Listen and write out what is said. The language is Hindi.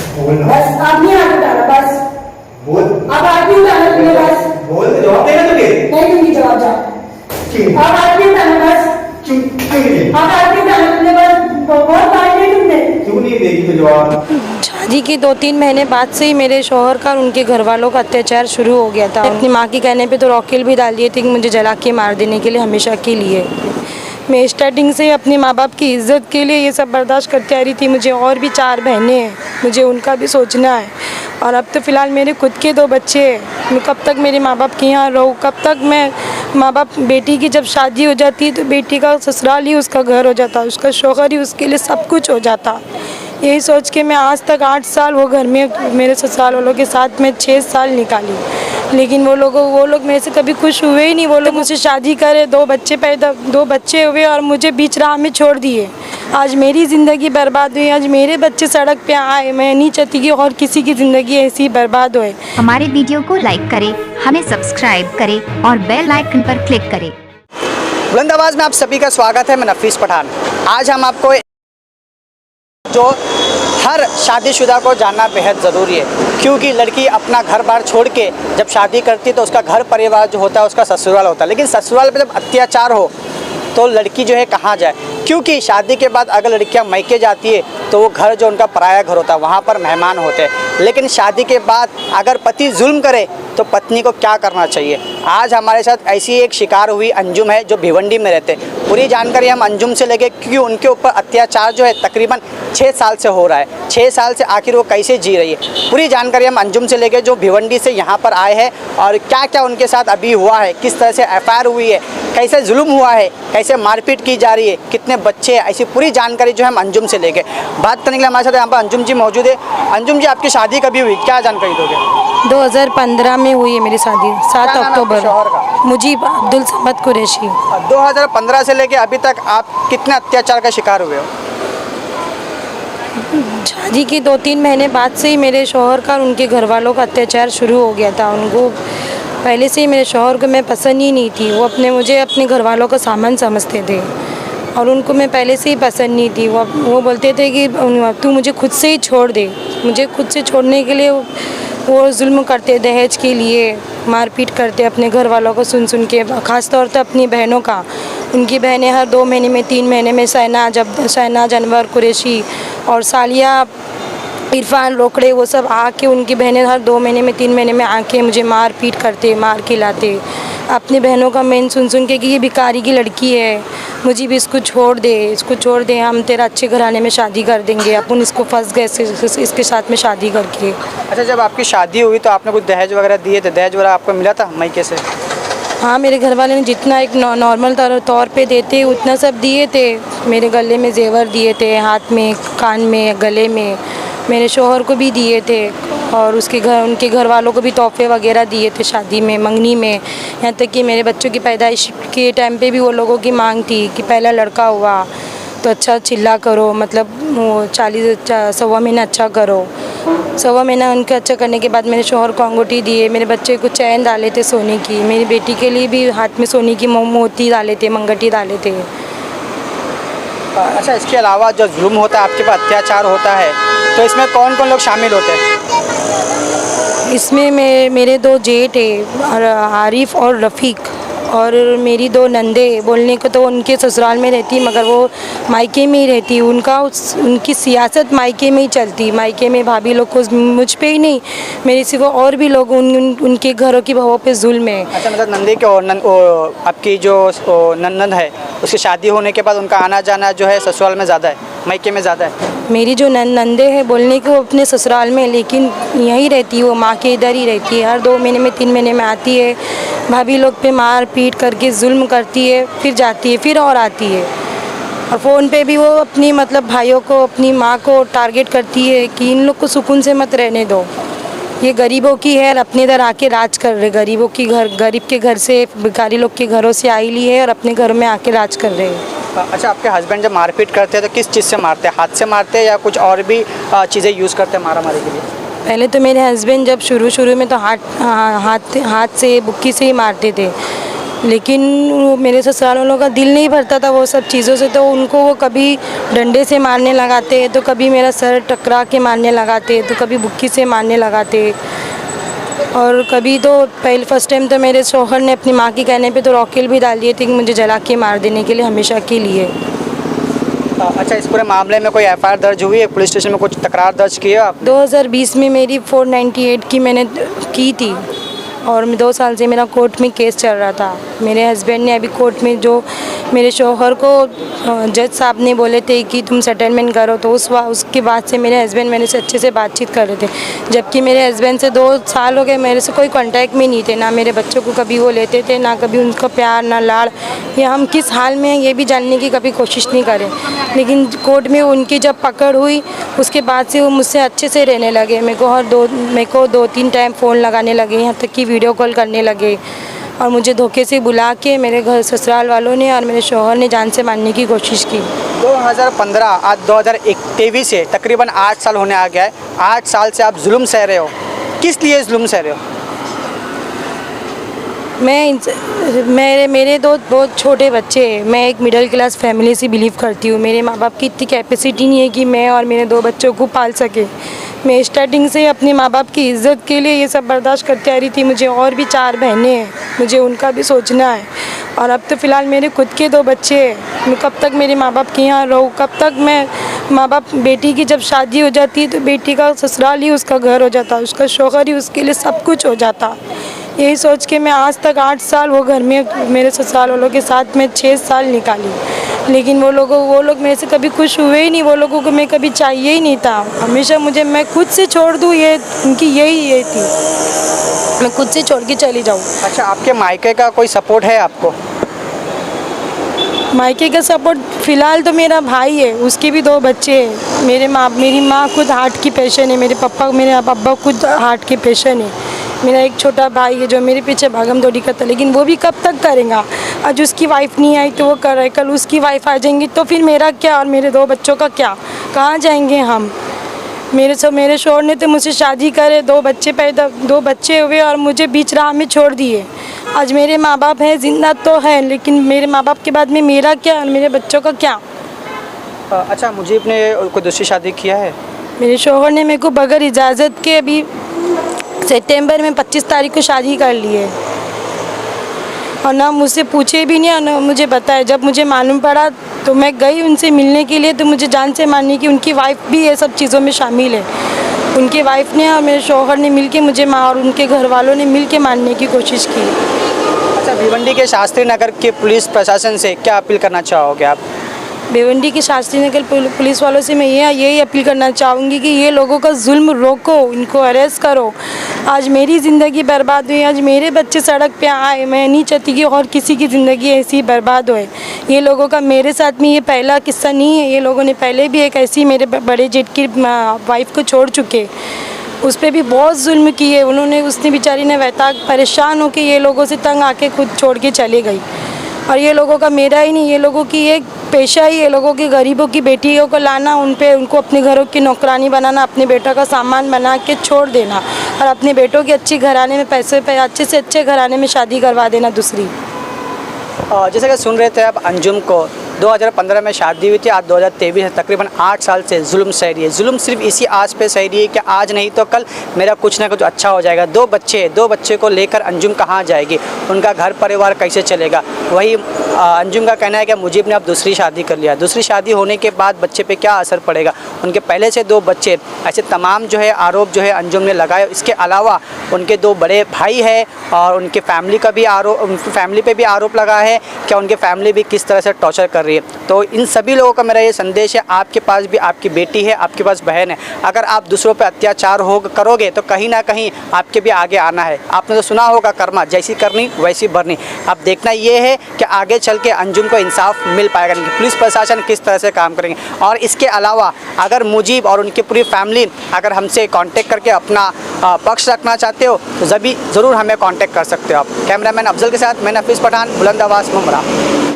बस आप नहीं आगे उठाना, बस बोल। अब आगे उठाना तुमने, बस बोल, जवाब देना तुझे। नहीं दूंगी जवाब, जाओ अब आगे उठाना, बस अब आगे उठाना तुमने, बस बहुत मार तुमने। क्यों नहीं देगी तो जवाब? शादी के 2-3 महीने बाद से ही मेरे शौहर का और उनके घर वालों का अत्याचार शुरू हो गया था। अपनी माँ के कहने पे तो रॉकेल भी डाल दिए थे कि मुझे जला के मार देने के लिए, हमेशा के लिए। मैं स्टार्टिंग से अपने माँ बाप की इज़्ज़त के लिए ये सब बर्दाश्त करती आ रही थी। मुझे और भी 4 बहनें हैं, मुझे उनका भी सोचना है। और अब तो फ़िलहाल मेरे खुद के 2 बच्चे हैं। मैं कब तक मेरे माँ बाप के यहाँ रहूँ? कब तक मैं माँ बाप, बेटी की जब शादी हो जाती है तो बेटी का ससुराल ही उसका घर हो जाता, उसका शौहर ही उसके लिए सब कुछ हो जाता। यही सोच के मैं आज तक 8 साल वो घर में मेरे ससुराल वालों के साथ में 6 साल निकाली, लेकिन वो लोग मेरे से कभी खुश हुए ही नहीं। वो लोग मुझसे शादी करे, 2 बच्चे हुए और मुझे बीच राह में छोड़ दिए। आज मेरी ज़िंदगी बर्बाद हुई, आज मेरे बच्चे सड़क पे आए। मैं नहीं चाहती कि और किसी की ज़िंदगी ऐसी ही बर्बाद होए। हमारे वीडियो को लाइक करें, हमें सब्सक्राइब करें और बेल आइकन पर क्लिक करें। बुलंद आवाज़ में आप सभी का स्वागत है। मैं नफीस पठान। आज हम आपको जो हर शादीशुदा को जानना बेहद ज़रूरी है, क्योंकि लड़की अपना घर बार छोड़ के जब शादी करती है तो उसका घर परिवार जो होता है उसका ससुराल होता है। लेकिन ससुराल पे जब अत्याचार हो तो लड़की जो है कहाँ जाए? क्योंकि शादी के बाद अगर लड़कियां मायके जाती है तो वो घर जो उनका पराया घर होता है, वहाँ पर मेहमान होते हैं। लेकिन शादी के बाद अगर पति जुल्म करे तो पत्नी को क्या करना चाहिए? आज हमारे साथ ऐसी एक शिकार हुई अंजुम है जो भिवंडी में रहते हैं। पूरी जानकारी हम अंजुम से लेंगे, क्योंकि उनके ऊपर अत्याचार जो है तकरीबन 6 साल से हो रहा है। 6 साल से आखिर वो कैसे जी रही है, पूरी जानकारी हम अंजुम से लेंगे जो भिवंडी से यहाँ पर आए हैं, और क्या क्या उनके साथ अभी हुआ है, किस तरह से FIR हुई है, कैसे जुल्म हुआ है, कैसे मारपीट की जा रही है, कितने बच्चे हैं, ऐसी पूरी जानकारी जो है हम अंजुम से लेंगे। बात करने के लिए हमारे साथ यहाँ पर अंजुम जी मौजूद है। अंजुम जी, आपकी शादी कभी हुई, क्या जानकारी दोगे? 2015 में हुई है मेरी शादी, 7 क्या नाम है अक्टूबर। आपके शौहर का? मुजीब अब्दुल समद कुरैशी। 2015 से लेके अभी तक आप कितने अत्याचार का शिकार हुए हो? शादी के 2-3 महीने बाद से ही मेरे शौहर का और उनके घर वालों का अत्याचार शुरू हो गया था। उनको पहले से ही मेरे शौहर को मैं पसंद ही नहीं थी। वो मुझे अपने घर वालों का सामान समझते थे और उनको मैं पहले से ही पसंद नहीं थी। वो बोलते थे कि तू मुझे खुद से ही छोड़ दे। मुझे खुद से छोड़ने के लिए वो जुल्म करते, दहेज के लिए मारपीट करते अपने घर वालों को सुन के, ख़ास तौर पर अपनी बहनों का। उनकी बहनें हर 2 महीने में 3 महीने में शहनाज अनवर कुरैशी और सालिया इरफान रोकड़े, वो सब आके उनकी बहनें हर 2 महीने में 3 महीने में आके मुझे मार पीट करते, मार के लाते। अपनी बहनों का मेन सुन के कि ये भिखारी की लड़की है, मुझे भी इसको छोड़ दे, हम तेरा अच्छे घराने में शादी कर देंगे। अपन इसको फंस गए इसके साथ में शादी करके। अच्छा, जब आपकी शादी हुई तो आपने कुछ दहेज वगैरह दिए थे? दहेज वगैरह आपको मिला था मायके से? हाँ, मेरे घर वाले ने जितना एक नॉर्मल तौर पे देते उतना सब दिए थे। मेरे गले में जेवर दिए थे, हाथ में, कान में, गले में। मेरे शौहर को भी दिए थे और उनके घर वालों को भी तोहफे वगैरह दिए थे शादी में, मंगनी में। यहाँ तक कि मेरे बच्चों की पैदाइश के टाइम पे भी वो लोगों की मांग थी कि पहला लड़का हुआ तो अच्छा चिल्ला करो, मतलब वो 40 महीना अच्छा करो। 1.25 महीना उनका अच्छा करने के बाद मेरे शौहर को अंगूठी दिए। मेरे बच्चे को चैन डाले थे सोने की। मेरी बेटी के लिए भी हाथ में सोने की मोती डाले थे, मंगटी डाले थे। अच्छा, इसके अलावा जो जुल्म होता है, आपके पास अत्याचार होता है, तो इसमें कौन कौन लोग शामिल होते हैं? इसमें मेरे 2 जेठ है, आरिफ और रफ़ीक, और मेरी 2 नंदे। बोलने को तो उनके ससुराल में रहती मगर वो मायके में ही रहती। उनकी सियासत मायके में ही चलती। मायके में भाभी लोग को मुझ पे ही नहीं, मेरे सिवा और भी लोग उनके घरों की बहुओं पे जुल्म है। अच्छा, मतलब नंदे के आपकी जो नंद है उसकी शादी होने के बाद उनका आना जाना जो है ससुराल में ज़्यादा है, मायके में ज़्यादा है? मेरी जो नंदे हैं बोलने को अपने ससुराल में, लेकिन यहीं रहती है, वो माँ के इधर ही रहती है। हर 2 महीने में 3 महीने में आती है, भाभी लोग पे मार पीट करके जुल्म करती है, फिर जाती है, फिर और आती है। और फ़ोन पे भी वो अपनी मतलब भाइयों को, अपनी माँ को टारगेट करती है कि इन लोग को सुकून से मत रहने दो, ये गरीबों की है और अपने इधर आके राज कर रहे। गरीब के घर से, भिखारी लोग के घरों से आई ली है और अपने घर में आके राज कर रहे हैं। अच्छा, आपके हस्बैंड जब मारपीट करते हैं तो किस चीज़ से मारते हैं? हाथ से मारते हैं या कुछ और भी चीज़ें यूज़ करते हैं मारामारी के लिए? पहले तो मेरे हस्बैंड जब शुरू में तो हाथ से, बुक्की से ही मारते थे। लेकिन वो मेरे ससुराल वालों का दिल नहीं भरता था वो सब चीज़ों से, तो उनको वो कभी डंडे से मारने लगाते, तो कभी मेरा सर टकरा के मारने लगाते, तो कभी बुक्की से मारने लगाते। और कभी तो फर्स्ट टाइम तो मेरे शौहर ने अपनी माँ के कहने पे तो रॉकेल भी डाल दिए थे कि मुझे जला के मार देने के लिए, हमेशा के लिए। अच्छा, इस पूरे मामले में कोई एफआईआर दर्ज हुई है? पुलिस स्टेशन में कुछ तकरार दर्ज की है आप? 2020 में मेरी 498 की मैंने की थी और 2 साल से मेरा कोर्ट में केस चल रहा था। मेरे हस्बैंड ने अभी कोर्ट में जो मेरे शौहर को जज साहब ने बोले थे कि तुम सेटलमेंट करो, तो उसके बाद से मेरे हस्बैंड मेरे से अच्छे से बातचीत कर रहे थे, जबकि मेरे हस्बैंड से 2 साल हो गए मेरे से कोई कांटेक्ट में नहीं थे, ना मेरे बच्चों को कभी वो लेते थे, ना कभी उनका प्यार ना लाड़, या हम किस हाल में हैं ये भी जानने की कभी कोशिश नहीं करें। लेकिन कोर्ट में उनकी जब पकड़ हुई उसके बाद से वो मुझसे अच्छे से रहने लगे। मेरे को 2-3 टाइम फ़ोन लगाने लगे, यहाँ तक कि वीडियो कॉल करने लगे, और मुझे धोखे से बुला के मेरे घर ससुराल वालों ने और मेरे शौहर ने जान से मारने की कोशिश की। 2015 आज 2023 से तकरीबन 8 साल होने आ गया है। 8 साल से आप जुल्म सह रहे हो, किस लिए जुल्म सह रहे हो? मेरे 2 बहुत छोटे बच्चे हैं। मैं एक मिडिल क्लास फैमिली से बिलीव करती हूँ। मेरे माँ बाप की इतनी कैपेसिटी नहीं है कि मैं और मेरे 2 बच्चों को पाल सके। मैं स्टार्टिंग से अपने माँ बाप की इज़्ज़त के लिए ये सब बर्दाश्त करती आ रही थी। मुझे और भी 4 बहनें हैं, मुझे उनका भी सोचना है, और अब तो फ़िलहाल मेरे खुद के 2 बच्चे हैं। मैं कब तक मेरे माँ बाप के यहाँ रहूँ? कब तक मैं माँ बाप, बेटी की जब शादी हो जाती है तो बेटी का ससुराल ही उसका घर हो जाता, उसका शौहर ही उसके लिए सब कुछ हो जाता। यही सोच के मैं आज तक 8 साल वो घर में मेरे ससुराल वालों के साथ में 6 साल निकाली, लेकिन वो लोग मेरे से कभी खुश हुए ही नहीं। वो लोगों को मैं कभी चाहिए ही नहीं था। हमेशा मुझे, मैं खुद से छोड़ दूँ, ये उनकी यही थी, मैं खुद से छोड़ के चली जाऊँ। अच्छा, आपके मायके का कोई सपोर्ट है आपको? मायके का सपोर्ट फ़िलहाल तो मेरा भाई है, उसके भी 2 बच्चे हैं। मेरी माँ खुद हार्ट की पेशेंट है, मेरे पापा खुद हार्ट के पेशेंट है। मेरा एक छोटा भाई है जो मेरे पीछे भागम दौड़ी करता, लेकिन वो भी कब तक करेगा? आज उसकी वाइफ नहीं आई तो वो कर रहा है, कल उसकी वाइफ आ जाएंगी तो फिर मेरा क्या और मेरे 2 बच्चों का क्या? कहाँ जाएंगे हम? मेरे शौहर ने तो मुझसे शादी करे, 2 बच्चे हुए और मुझे बीच राह में छोड़ दिए। आज मेरे माँ बाप हैं, जिंदा तो है, लेकिन मेरे माँ बाप के बाद में मेरा क्या और मेरे बच्चों का क्या? अच्छा, मुझे ने कोई दूसरी शादी किया है? मेरे शौहर ने मेरे को बगैर इजाज़त के अभी सितंबर में 25 तारीख को शादी कर ली है, और ना मुझसे पूछे भी नहीं और ना मुझे बताया। जब मुझे मालूम पड़ा तो मैं गई उनसे मिलने के लिए, तो मुझे जान से मारने की, उनकी वाइफ भी ये सब चीज़ों में शामिल है। उनके वाइफ ने और मेरे शौहर ने मिलके मुझे और उनके घर वालों ने मिलके मारने की कोशिश की। अच्छा, भिवंडी के शास्त्री नगर के पुलिस प्रशासन से क्या अपील करना चाहोगे आप? भिवंडी की शास्त्री नगर पुलिस वालों से मैं यही अपील करना चाहूँगी कि ये लोगों का जुल्म रोको, इनको अरेस्ट करो। आज मेरी ज़िंदगी बर्बाद हुई, आज मेरे बच्चे सड़क पे आए, मैं नहीं चाहती कि और किसी की ज़िंदगी ऐसी बर्बाद होए। ये लोगों का मेरे साथ में ये पहला किस्सा नहीं है, ये लोगों ने पहले भी एक ऐसी मेरे बड़े जेठ की वाइफ को छोड़ चुके, उस पर भी बहुत जुल्म किए उन्होंने। उसने बेचारी ने वैताग परेशान होकर ये लोगों से तंग आके खुद छोड़ के चले गई। और ये लोगों का मेरा ही नहीं, ये लोगों की एक पेशा ही, ये लोगों की गरीबों की बेटियों को लाना, उनको अपने घरों की नौकरानी बनाना, अपने बेटों का सामान बना के छोड़ देना, और अपने बेटों के अच्छे घराने में अच्छे से अच्छे घराने में शादी करवा देना दूसरी। जैसे कि सुन रहे थे आप अंजुम को, 2015 में शादी हुई थी, आज 2023 है, तकरीबन 8 साल से जुल्म सह रही है। जुल्म सिर्फ इसी आस पे सह रही है कि आज नहीं तो कल मेरा कुछ ना कुछ अच्छा हो जाएगा। 2 बच्चे को लेकर अंजुम कहाँ जाएगी, उनका घर परिवार कैसे चलेगा? वही अंजुम का कहना है कि मुजीब ने अब दूसरी शादी कर लिया। दूसरी शादी होने के बाद बच्चे पे क्या असर पड़ेगा? उनके पहले से 2 बच्चे, ऐसे तमाम जो है आरोप जो है अंजुम ने लगाए। इसके अलावा उनके 2 बड़े भाई है और उनके फैमिली पे भी आरोप लगा है कि उनके फैमिली भी किस तरह से टॉर्चर कर रही है। तो इन सभी लोगों का मेरा ये संदेश है, आपके पास भी आपकी बेटी है, आपके पास बहन है, अगर आप दूसरों पे अत्याचार करोगे तो कहीं ना कहीं आपके भी आगे आना है। आपने तो सुना होगा, कर्मा जैसी करनी वैसी भरनी। अब देखना ये है कि आगे चल के अंजुम को इंसाफ मिल पाएगा नहीं, पुलिस प्रशासन किस तरह से काम करेंगे। और इसके अलावा अगर मुजीब और उनकी पूरी फैमिली अगर हमसे कांटेक्ट करके अपना पक्ष रखना चाहते हो तो ज़रूर हमें कांटेक्ट कर सकते हो आप। कैमरामैन अफजल के साथ मैं नफीस पठान, बुलंद आवाज़ मुमरा।